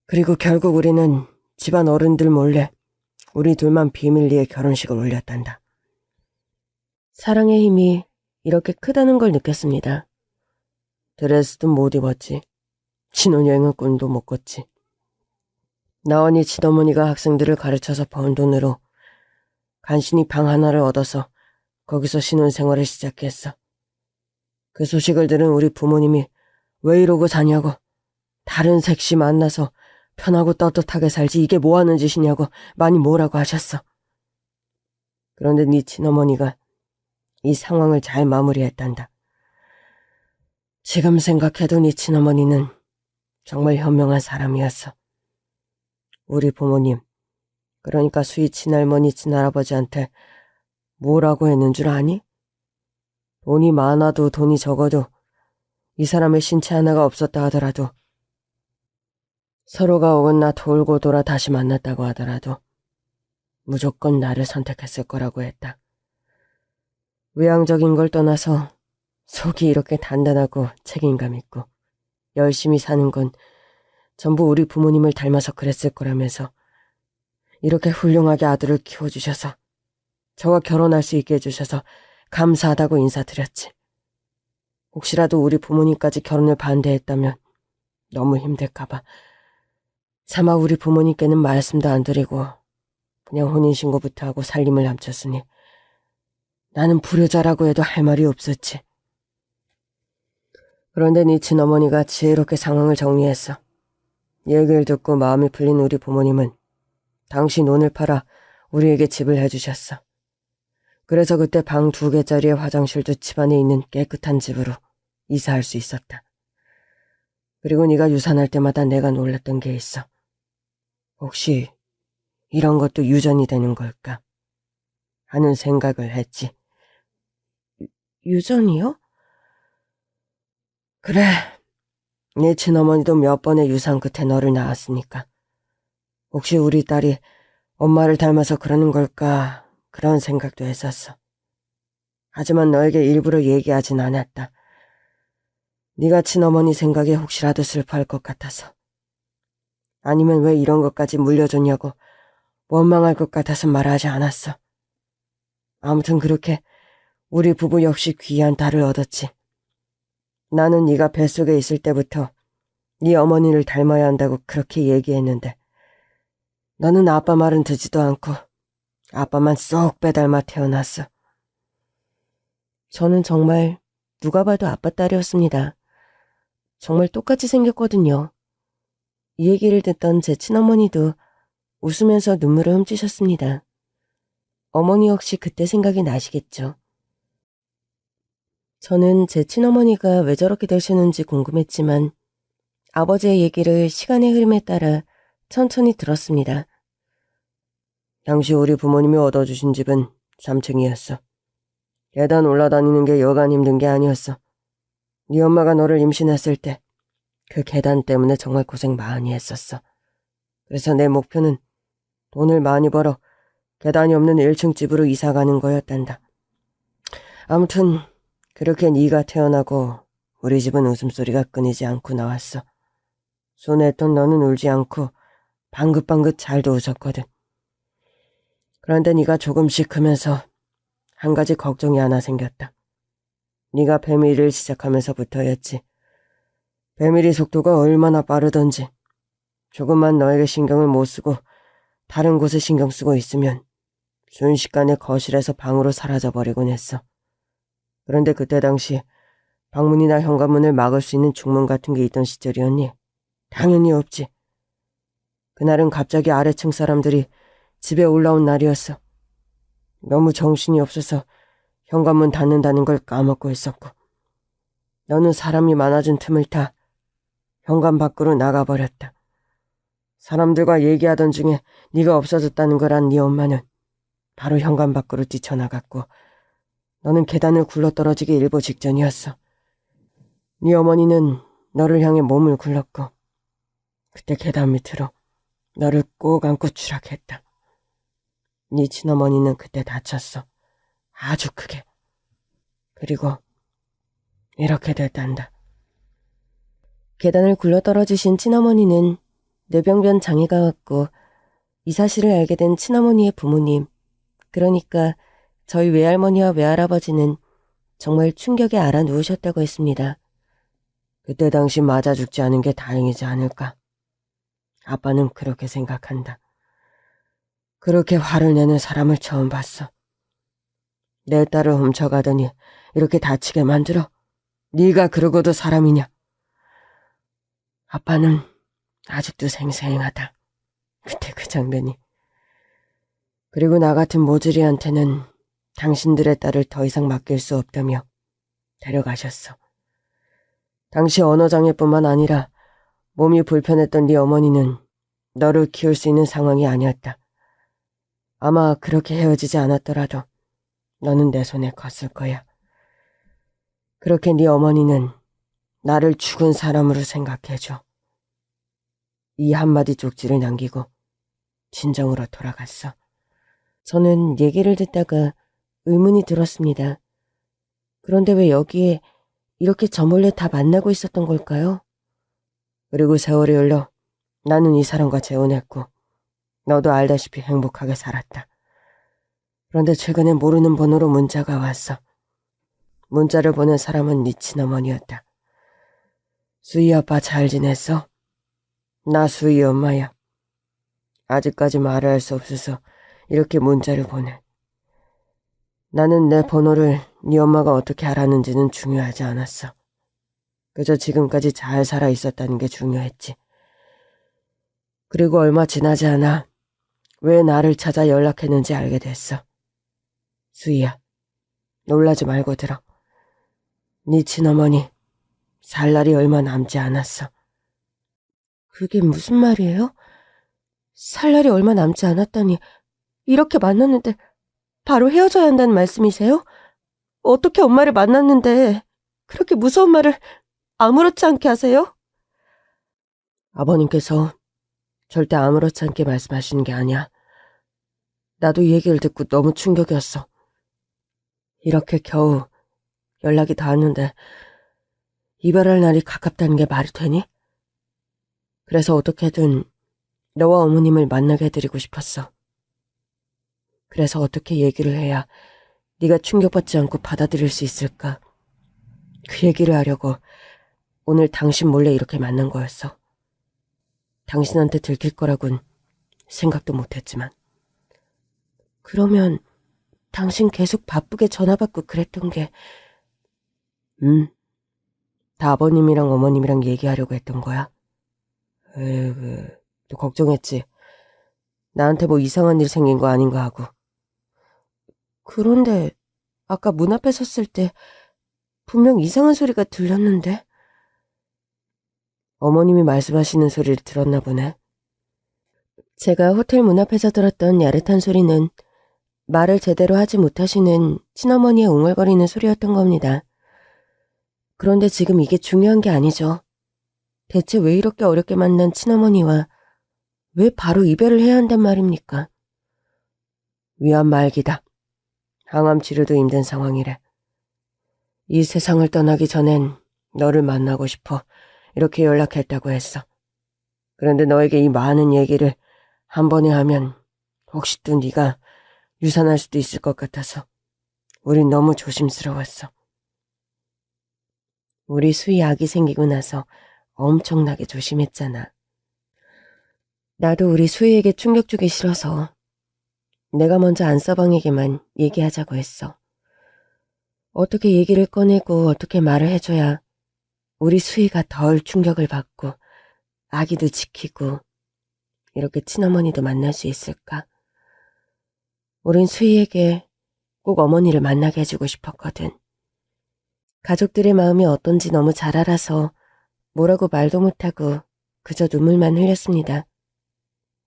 그리고 결국 우리는 집안 어른들 몰래 우리 둘만 비밀리에 결혼식을 올렸단다. 사랑의 힘이 이렇게 크다는 걸 느꼈습니다. 드레스도 못 입었지. 신혼여행은 꿈도 못 꿨지. 나원이 친어머니가 학생들을 가르쳐서 번 돈으로 간신히 방 하나를 얻어서 거기서 신혼생활을 시작했어. 그 소식을 들은 우리 부모님이 왜 이러고 사냐고, 다른 색시 만나서 편하고 떳떳하게 살지 이게 뭐하는 짓이냐고 많이 뭐라고 하셨어. 그런데 네 친어머니가 이 상황을 잘 마무리했단다. 지금 생각해도 네 친어머니는 정말 현명한 사람이었어. 우리 부모님, 그러니까 수희 친할머니 친할아버지한테 뭐라고 했는 줄 아니? 돈이 많아도 돈이 적어도 이 사람의 신체 하나가 없었다 하더라도 서로가 어긋나 돌고 돌아 다시 만났다고 하더라도 무조건 나를 선택했을 거라고 했다. 외향적인 걸 떠나서 속이 이렇게 단단하고 책임감 있고 열심히 사는 건 전부 우리 부모님을 닮아서 그랬을 거라면서 이렇게 훌륭하게 아들을 키워주셔서 저와 결혼할 수 있게 해주셔서 감사하다고 인사드렸지. 혹시라도 우리 부모님까지 결혼을 반대했다면 너무 힘들까봐 차마 우리 부모님께는 말씀도 안 드리고 그냥 혼인신고부터 하고 살림을 함쳤으니 나는 불효자라고 해도 할 말이 없었지. 그런데 네 친어머니가 지혜롭게 상황을 정리했어. 얘기를 듣고 마음이 풀린 우리 부모님은 당시 논을 팔아 우리에게 집을 해주셨어. 그래서 그때 방 2개짜리의 화장실도 집안에 있는 깨끗한 집으로 이사할 수 있었다. 그리고 네가 유산할 때마다 내가 놀랐던 게 있어. 혹시 이런 것도 유전이 되는 걸까? 하는 생각을 했지. 유전이요? 그래. 네 친어머니도 몇 번의 유산 끝에 너를 낳았으니까. 혹시 우리 딸이 엄마를 닮아서 그러는 걸까 그런 생각도 했었어. 하지만 너에게 일부러 얘기하진 않았다. 네가 친어머니 생각에 혹시라도 슬퍼할 것 같아서. 아니면 왜 이런 것까지 물려줬냐고 원망할 것 같아서 말하지 않았어. 아무튼 그렇게 우리 부부 역시 귀한 딸을 얻었지. 나는 네가 뱃속에 있을 때부터 네 어머니를 닮아야 한다고 그렇게 얘기했는데 너는 아빠 말은 듣지도 않고 아빠만 쏙 빼닮아 태어났어. 저는 정말 누가 봐도 아빠 딸이었습니다. 정말 똑같이 생겼거든요. 이 얘기를 듣던 제 친어머니도 웃으면서 눈물을 훔치셨습니다. 어머니 역시 그때 생각이 나시겠죠. 저는 제 친어머니가 왜 저렇게 되셨는지 궁금했지만 아버지의 얘기를 시간의 흐름에 따라 천천히 들었습니다. 당시 우리 부모님이 얻어주신 집은 3층이었어. 계단 올라다니는 게 여간 힘든 게 아니었어. 네 엄마가 너를 임신했을 때 그 계단 때문에 정말 고생 많이 했었어. 그래서 내 목표는 돈을 많이 벌어 계단이 없는 1층 집으로 이사 가는 거였단다. 아무튼 그렇게 네가 태어나고 우리 집은 웃음소리가 끊이지 않고 나왔어. 손했던 너는 울지 않고 방긋방긋 잘도 웃었거든. 그런데 네가 조금씩 크면서 한 가지 걱정이 하나 생겼다. 네가 배밀이를 시작하면서부터였지. 배밀이 속도가 얼마나 빠르던지. 조금만 너에게 신경을 못 쓰고 다른 곳에 신경 쓰고 있으면 순식간에 거실에서 방으로 사라져버리곤 했어. 그런데 그때 당시 방문이나 현관문을 막을 수 있는 중문 같은 게 있던 시절이었니? 당연히 없지. 그날은 갑자기 아래층 사람들이 집에 올라온 날이었어. 너무 정신이 없어서 현관문 닫는다는 걸 까먹고 있었고 너는 사람이 많아진 틈을 타 현관 밖으로 나가버렸다. 사람들과 얘기하던 중에 네가 없어졌다는 걸 안 네 엄마는 바로 현관 밖으로 뛰쳐나갔고 너는 계단을 굴러떨어지기 일보 직전이었어. 네 어머니는 너를 향해 몸을 굴렀고 그때 계단 밑으로 너를 꼭 안고 추락했다. 네 친어머니는 그때 다쳤어. 아주 크게. 그리고 이렇게 됐단다. 계단을 굴러떨어지신 친어머니는 뇌병변 장애가 왔고 이 사실을 알게 된 친어머니의 부모님, 그러니까 저희 외할머니와 외할아버지는 정말 충격에 알아 누우셨다고 했습니다. 그때 당시 맞아 죽지 않은 게 다행이지 않을까. 아빠는 그렇게 생각한다. 그렇게 화를 내는 사람을 처음 봤어. 내 딸을 훔쳐가더니 이렇게 다치게 만들어? 네가 그러고도 사람이냐? 아빠는 아직도 생생하다. 그때 그 장면이. 그리고 나 같은 모질이한테는 당신들의 딸을 더 이상 맡길 수 없다며 데려가셨어. 당시 언어장애뿐만 아니라 몸이 불편했던 네 어머니는 너를 키울 수 있는 상황이 아니었다. 아마 그렇게 헤어지지 않았더라도 너는 내 손에 컸을 거야. 그렇게 네 어머니는 나를 죽은 사람으로 생각해줘. 이 한마디 쪽지를 남기고 진정으로 돌아갔어. 저는 얘기를 듣다가 의문이 들었습니다. 그런데 왜 여기에 이렇게 저 몰래 다 만나고 있었던 걸까요? 그리고 세월이 흘러 나는 이 사람과 재혼했고 너도 알다시피 행복하게 살았다. 그런데 최근에 모르는 번호로 문자가 왔어. 문자를 보낸 사람은 네 친어머니였다. 수희 아빠 잘 지냈어? 나 수희 엄마야. 아직까지 말을 할 수 없어서 이렇게 문자를 보내. 나는 내 번호를 네 엄마가 어떻게 알았는지는 중요하지 않았어. 그저 지금까지 잘 살아 있었다는 게 중요했지. 그리고 얼마 지나지 않아 왜 나를 찾아 연락했는지 알게 됐어. 수희야, 놀라지 말고 들어. 네 친어머니 살 날이 얼마 남지 않았어. 그게 무슨 말이에요? 살 날이 얼마 남지 않았다니 이렇게 만났는데 바로 헤어져야 한다는 말씀이세요? 어떻게 엄마를 만났는데 그렇게 무서운 말을 아무렇지 않게 하세요? 아버님께서 절대 아무렇지 않게 말씀하시는 게 아니야. 나도 이 얘기를 듣고 너무 충격이었어. 이렇게 겨우 연락이 닿았는데 이별할 날이 가깝다는 게 말이 되니? 그래서 어떻게든 너와 어머님을 만나게 해드리고 싶었어. 그래서 어떻게 얘기를 해야 네가 충격받지 않고 받아들일 수 있을까? 그 얘기를 하려고 오늘 당신 몰래 이렇게 만난 거였어. 당신한테 들킬 거라곤 생각도 못했지만. 그러면 당신 계속 바쁘게 전화 받고 그랬던 게 다 아버님이랑 어머님이랑 얘기하려고 했던 거야. 또 걱정했지. 나한테 뭐 이상한 일 생긴 거 아닌가 하고. 그런데 아까 문 앞에 섰을 때 분명 이상한 소리가 들렸는데? 어머님이 말씀하시는 소리를 들었나 보네. 제가 호텔 문 앞에서 들었던 야릇한 소리는 말을 제대로 하지 못하시는 친어머니의 웅얼거리는 소리였던 겁니다. 그런데 지금 이게 중요한 게 아니죠. 대체 왜 이렇게 어렵게 만난 친어머니와 왜 바로 이별을 해야 한단 말입니까? 위암 말기다. 항암 치료도 힘든 상황이래. 이 세상을 떠나기 전엔 너를 만나고 싶어 이렇게 연락했다고 했어. 그런데 너에게 이 많은 얘기를 한 번에 하면 혹시 또 네가 유산할 수도 있을 것 같아서 우린 너무 조심스러웠어. 우리 수희 아기 생기고 나서 엄청나게 조심했잖아. 나도 우리 수희에게 충격 주기 싫어서 내가 먼저 안서방에게만 얘기하자고 했어. 어떻게 얘기를 꺼내고 어떻게 말을 해줘야 우리 수희가 덜 충격을 받고 아기도 지키고 이렇게 친어머니도 만날 수 있을까? 우린 수희에게 꼭 어머니를 만나게 해주고 싶었거든. 가족들의 마음이 어떤지 너무 잘 알아서 뭐라고 말도 못하고 그저 눈물만 흘렸습니다.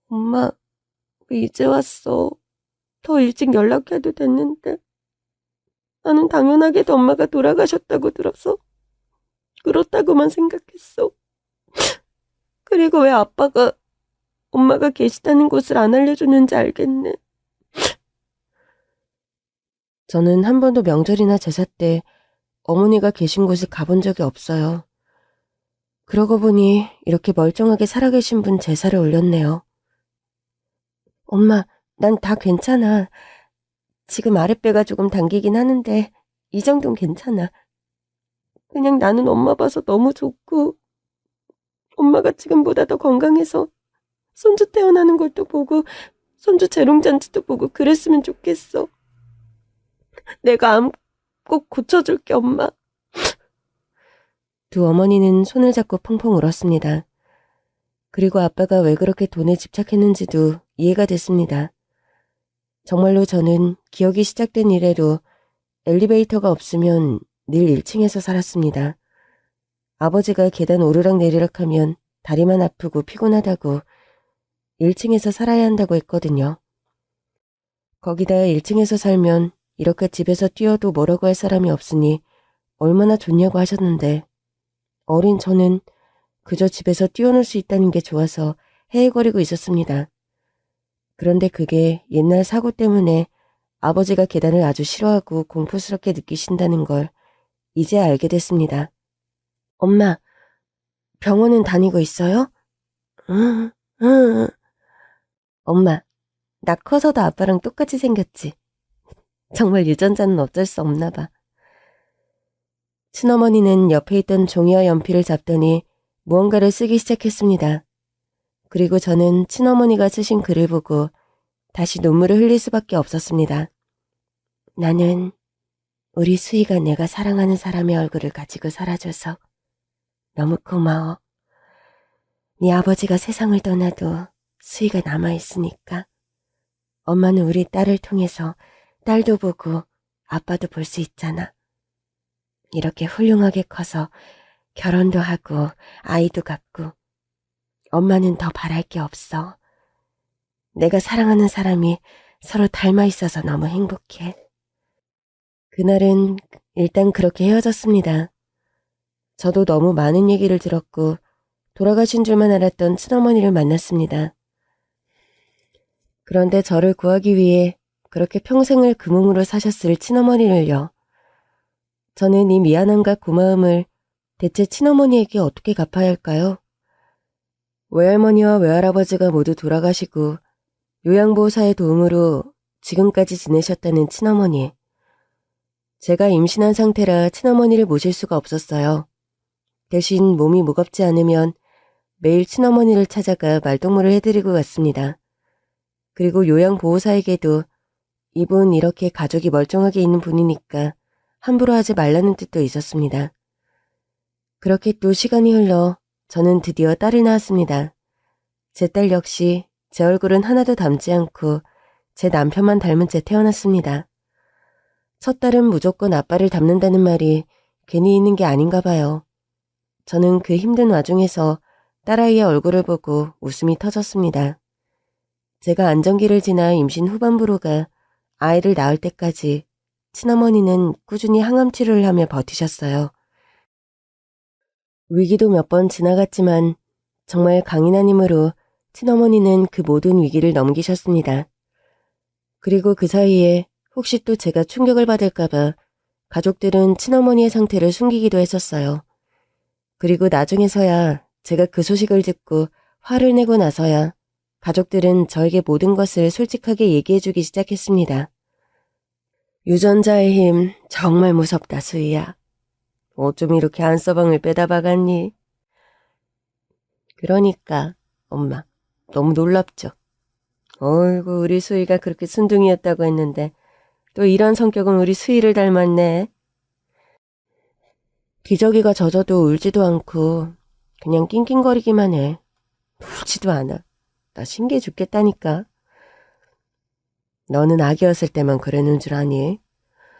엄마, 왜 이제 왔어? 더 일찍 연락해도 됐는데. 나는 당연하게도 엄마가 돌아가셨다고 들어서 그렇다고만 생각했어. 그리고 왜 아빠가 엄마가 계시다는 곳을 안 알려주는지 알겠네. 저는 한 번도 명절이나 제사 때 어머니가 계신 곳을 가본 적이 없어요. 그러고 보니 이렇게 멀쩡하게 살아계신 분 제사를 올렸네요. 엄마, 난 다 괜찮아. 지금 아랫배가 조금 당기긴 하는데 이 정도는 괜찮아. 그냥 나는 엄마 봐서 너무 좋고 엄마가 지금보다 더 건강해서 손주 태어나는 걸 또 보고 손주 재롱잔치도 보고 그랬으면 좋겠어. 내가 암 꼭 고쳐줄게, 엄마. 두 어머니는 손을 잡고 펑펑 울었습니다. 그리고 아빠가 왜 그렇게 돈에 집착했는지도 이해가 됐습니다. 정말로 저는 기억이 시작된 이래로 엘리베이터가 없으면 늘 1층에서 살았습니다. 아버지가 계단 오르락내리락 하면 다리만 아프고 피곤하다고 1층에서 살아야 한다고 했거든요. 거기다 1층에서 살면 이렇게 집에서 뛰어도 뭐라고 할 사람이 없으니 얼마나 좋냐고 하셨는데 어린 저는 그저 집에서 뛰어놀 수 있다는 게 좋아서 헤헤거리고 있었습니다. 그런데 그게 옛날 사고 때문에 아버지가 계단을 아주 싫어하고 공포스럽게 느끼신다는 걸 이제 알게 됐습니다. 엄마, 병원은 다니고 있어요? 응. 엄마, 나 커서도 아빠랑 똑같이 생겼지. 정말 유전자는 어쩔 수 없나 봐. 친어머니는 옆에 있던 종이와 연필을 잡더니 무언가를 쓰기 시작했습니다. 그리고 저는 친어머니가 쓰신 글을 보고 다시 눈물을 흘릴 수밖에 없었습니다. 나는 우리 수희가 내가 사랑하는 사람의 얼굴을 가지고 살아줘서 너무 고마워. 네 아버지가 세상을 떠나도 수희가 남아있으니까 엄마는 우리 딸을 통해서 딸도 보고 아빠도 볼 수 있잖아. 이렇게 훌륭하게 커서 결혼도 하고 아이도 갖고 엄마는 더 바랄 게 없어. 내가 사랑하는 사람이 서로 닮아 있어서 너무 행복해. 그날은 일단 그렇게 헤어졌습니다. 저도 너무 많은 얘기를 들었고 돌아가신 줄만 알았던 친어머니를 만났습니다. 그런데 저를 구하기 위해 그렇게 평생을 그 몸으로 사셨을 친어머니를요. 저는 이 미안함과 고마움을 대체 친어머니에게 어떻게 갚아야 할까요? 외할머니와 외할아버지가 모두 돌아가시고 요양보호사의 도움으로 지금까지 지내셨다는 친어머니. 제가 임신한 상태라 친어머니를 모실 수가 없었어요. 대신 몸이 무겁지 않으면 매일 친어머니를 찾아가 말동무를 해드리고 갔습니다. 그리고 요양보호사에게도 이분 이렇게 가족이 멀쩡하게 있는 분이니까 함부로 하지 말라는 뜻도 있었습니다. 그렇게 또 시간이 흘러 저는 드디어 딸을 낳았습니다. 제 딸 역시 제 얼굴은 하나도 닮지 않고 제 남편만 닮은 채 태어났습니다. 첫 딸은 무조건 아빠를 닮는다는 말이 괜히 있는 게 아닌가 봐요. 저는 그 힘든 와중에서 딸아이의 얼굴을 보고 웃음이 터졌습니다. 제가 안정기를 지나 임신 후반부로가 아이를 낳을 때까지 친어머니는 꾸준히 항암 치료를 하며 버티셨어요. 위기도 몇 번 지나갔지만 정말 강인한 힘으로 친어머니는 그 모든 위기를 넘기셨습니다. 그리고 그 사이에 혹시 또 제가 충격을 받을까봐 가족들은 친어머니의 상태를 숨기기도 했었어요. 그리고 나중에서야 제가 그 소식을 듣고 화를 내고 나서야 가족들은 저에게 모든 것을 솔직하게 얘기해주기 시작했습니다. 유전자의 힘 정말 무섭다, 수희야. 어쩜 이렇게 안서방을 빼다 박았니? 그러니까 엄마 너무 놀랍죠. 어이구 우리 수희가 그렇게 순둥이였다고 했는데 또 이런 성격은 우리 수희를 닮았네. 기저귀가 젖어도 울지도 않고 그냥 낑낑거리기만 해. 울지도 않아. 나 신기해 죽겠다니까. 너는 아기였을 때만 그러는 줄 아니?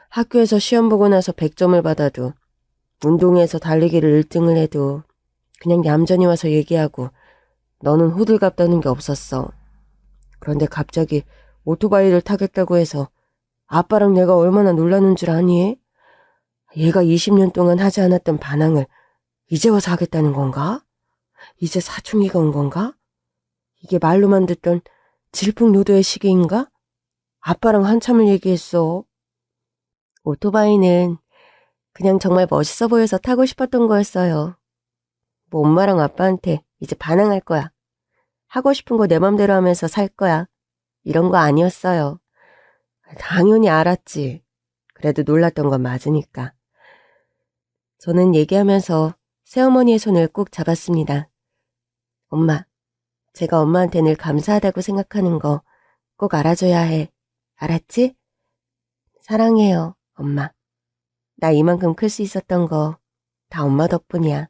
학교에서 시험 보고 나서 100점을 받아도 운동회에서 달리기를 1등을 해도 그냥 얌전히 와서 얘기하고 너는 호들갑 떠는 게 없었어. 그런데 갑자기 오토바이를 타겠다고 해서 아빠랑 내가 얼마나 놀라는 줄 아니? 얘가 20년 동안 하지 않았던 반항을 이제 와서 하겠다는 건가? 이제 사춘기가 온 건가? 이게 말로만 듣던 질풍노도의 시기인가? 아빠랑 한참을 얘기했어. 오토바이는 그냥 정말 멋있어 보여서 타고 싶었던 거였어요. 뭐 엄마랑 아빠한테 이제 반항할 거야. 하고 싶은 거 내 맘대로 하면서 살 거야. 이런 거 아니었어요. 당연히 알았지. 그래도 놀랐던 건 맞으니까. 저는 얘기하면서 새어머니의 손을 꼭 잡았습니다. 엄마, 제가 엄마한테 늘 감사하다고 생각하는 거 꼭 알아줘야 해. 알았지? 사랑해요, 엄마. 나 이만큼 클 수 있었던 거 다 엄마 덕분이야.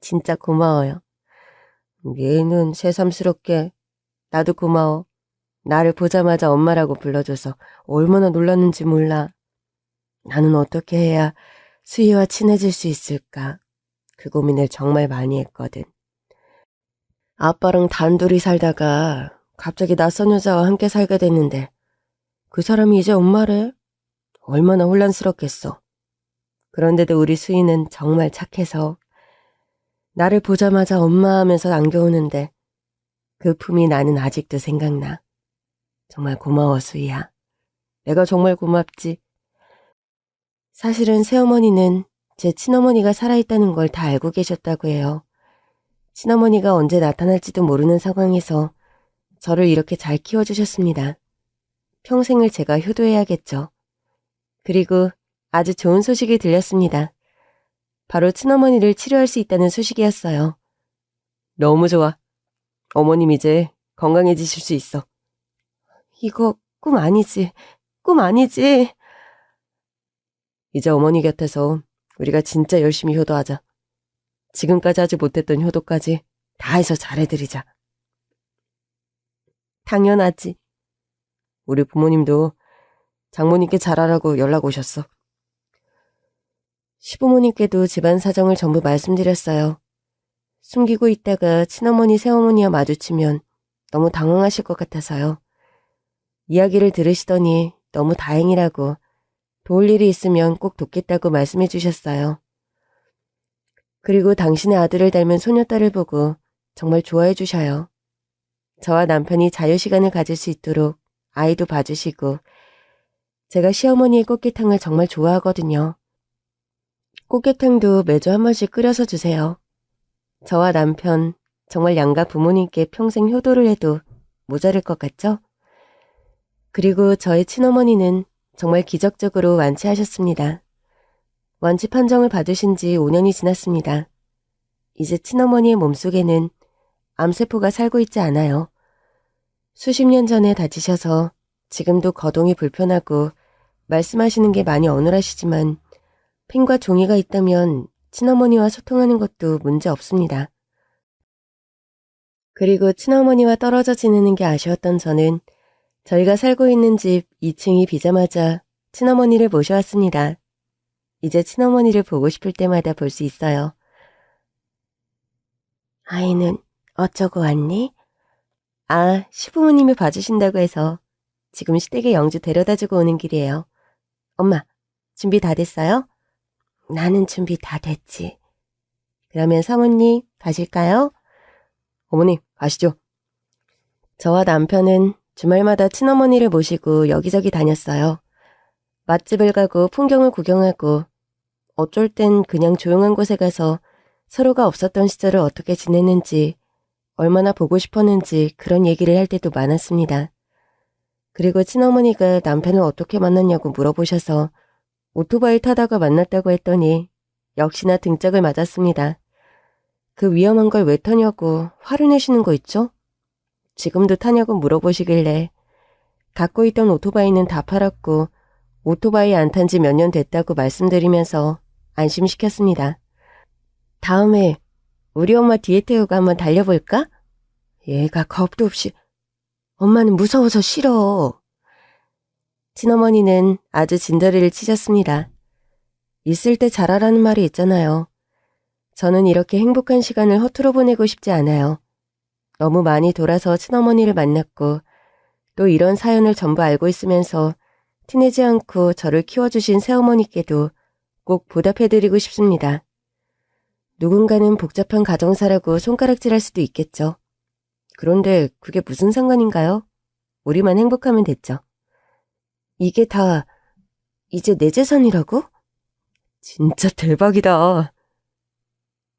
진짜 고마워요. 얘는 새삼스럽게 나도 고마워. 나를 보자마자 엄마라고 불러줘서 얼마나 놀랐는지 몰라. 나는 어떻게 해야 수희와 친해질 수 있을까? 그 고민을 정말 많이 했거든. 아빠랑 단둘이 살다가 갑자기 낯선 여자와 함께 살게 됐는데 그 사람이 이제 엄마래? 얼마나 혼란스럽겠어. 그런데도 우리 수희는 정말 착해서 나를 보자마자 엄마 하면서 안겨오는데 그 품이 나는 아직도 생각나. 정말 고마워, 수희야. 내가 정말 고맙지. 사실은 새어머니는 제 친어머니가 살아있다는 걸 다 알고 계셨다고 해요. 친어머니가 언제 나타날지도 모르는 상황에서 저를 이렇게 잘 키워주셨습니다. 평생을 제가 효도해야겠죠. 그리고 아주 좋은 소식이 들렸습니다. 바로 친어머니를 치료할 수 있다는 소식이었어요. 너무 좋아. 어머님 이제 건강해지실 수 있어. 이거 꿈 아니지. 꿈 아니지. 이제 어머니 곁에서 우리가 진짜 열심히 효도하자. 지금까지 하지 못했던 효도까지 다 해서 잘해드리자. 당연하지. 우리 부모님도 장모님께 잘하라고 연락 오셨어. 시부모님께도 집안 사정을 전부 말씀드렸어요. 숨기고 있다가 친어머니, 새어머니와 마주치면 너무 당황하실 것 같아서요. 이야기를 들으시더니 너무 다행이라고 도울 일이 있으면 꼭 돕겠다고 말씀해 주셨어요. 그리고 당신의 아들을 닮은 소녀딸을 보고 정말 좋아해 주셔요. 저와 남편이 자유시간을 가질 수 있도록 아이도 봐주시고, 제가 시어머니의 꽃게탕을 정말 좋아하거든요. 꽃게탕도 매주 한 번씩 끓여서 주세요. 저와 남편 정말 양가 부모님께 평생 효도를 해도 모자랄 것 같죠? 그리고 저의 친어머니는 정말 기적적으로 완치하셨습니다. 완치 판정을 받으신 지 5년이 지났습니다. 이제 친어머니의 몸속에는 암세포가 살고 있지 않아요. 수십 년 전에 다치셔서 지금도 거동이 불편하고 말씀하시는 게 많이 어눌하시지만 펜과 종이가 있다면 친어머니와 소통하는 것도 문제 없습니다. 그리고 친어머니와 떨어져 지내는 게 아쉬웠던 저는 저희가 살고 있는 집 2층이 비자마자 친어머니를 모셔왔습니다. 이제 친어머니를 보고 싶을 때마다 볼 수 있어요. 아이는 어쩌고 왔니? 아, 시부모님이 봐주신다고 해서 지금 시댁에 영주 데려다주고 오는 길이에요. 엄마, 준비 다 됐어요? 나는 준비 다 됐지. 그러면 사모님 가실까요? 어머니, 가시죠. 저와 남편은 주말마다 친어머니를 모시고 여기저기 다녔어요. 맛집을 가고 풍경을 구경하고 어쩔 땐 그냥 조용한 곳에 가서 서로가 없었던 시절을 어떻게 지냈는지, 얼마나 보고 싶었는지 그런 얘기를 할 때도 많았습니다. 그리고 친어머니가 남편을 어떻게 만났냐고 물어보셔서 오토바이 타다가 만났다고 했더니 역시나 등짝을 맞았습니다. 그 위험한 걸 왜 타냐고 화를 내시는 거 있죠? 지금도 타냐고 물어보시길래 갖고 있던 오토바이는 다 팔았고 오토바이 안 탄 지 몇 년 됐다고 말씀드리면서 안심시켰습니다. 다음에 우리 엄마 뒤에 태우고 한번 달려볼까? 얘가 겁도 없이. 엄마는 무서워서 싫어. 친어머니는 아주 진저리를 치셨습니다. 있을 때 잘하라는 말이 있잖아요. 저는 이렇게 행복한 시간을 허투루 보내고 싶지 않아요. 너무 많이 돌아서 친어머니를 만났고 또 이런 사연을 전부 알고 있으면서 티내지 않고 저를 키워주신 새어머니께도 꼭 보답해드리고 싶습니다. 누군가는 복잡한 가정사라고 손가락질할 수도 있겠죠. 그런데 그게 무슨 상관인가요? 우리만 행복하면 됐죠. 이게 다 이제 내 재산이라고? 진짜 대박이다.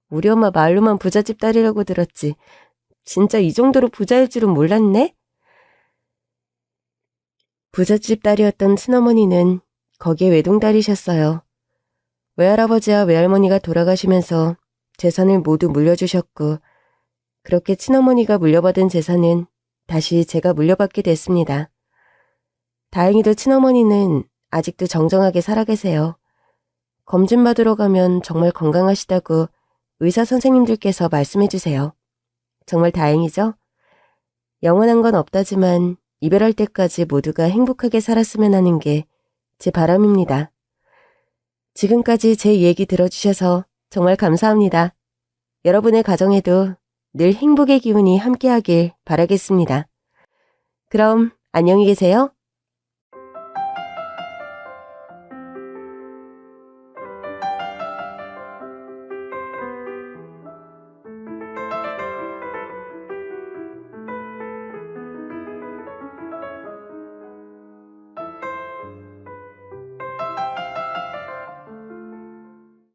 우리 엄마 말로만 부잣집 딸이라고 들었지. 진짜 이 정도로 부자일 줄은 몰랐네? 부잣집 딸이었던 친어머니는 거기에 외동딸이셨어요. 외할아버지와 외할머니가 돌아가시면서 재산을 모두 물려주셨고 그렇게 친어머니가 물려받은 재산은 다시 제가 물려받게 됐습니다. 다행히도 친어머니는 아직도 정정하게 살아계세요. 검진 받으러 가면 정말 건강하시다고 의사 선생님들께서 말씀해주세요. 정말 다행이죠? 영원한 건 없다지만 이별할 때까지 모두가 행복하게 살았으면 하는 게 제 바람입니다. 지금까지 제 얘기 들어주셔서 정말 감사합니다. 여러분의 가정에도 늘 행복의 기운이 함께하길 바라겠습니다. 그럼 안녕히 계세요.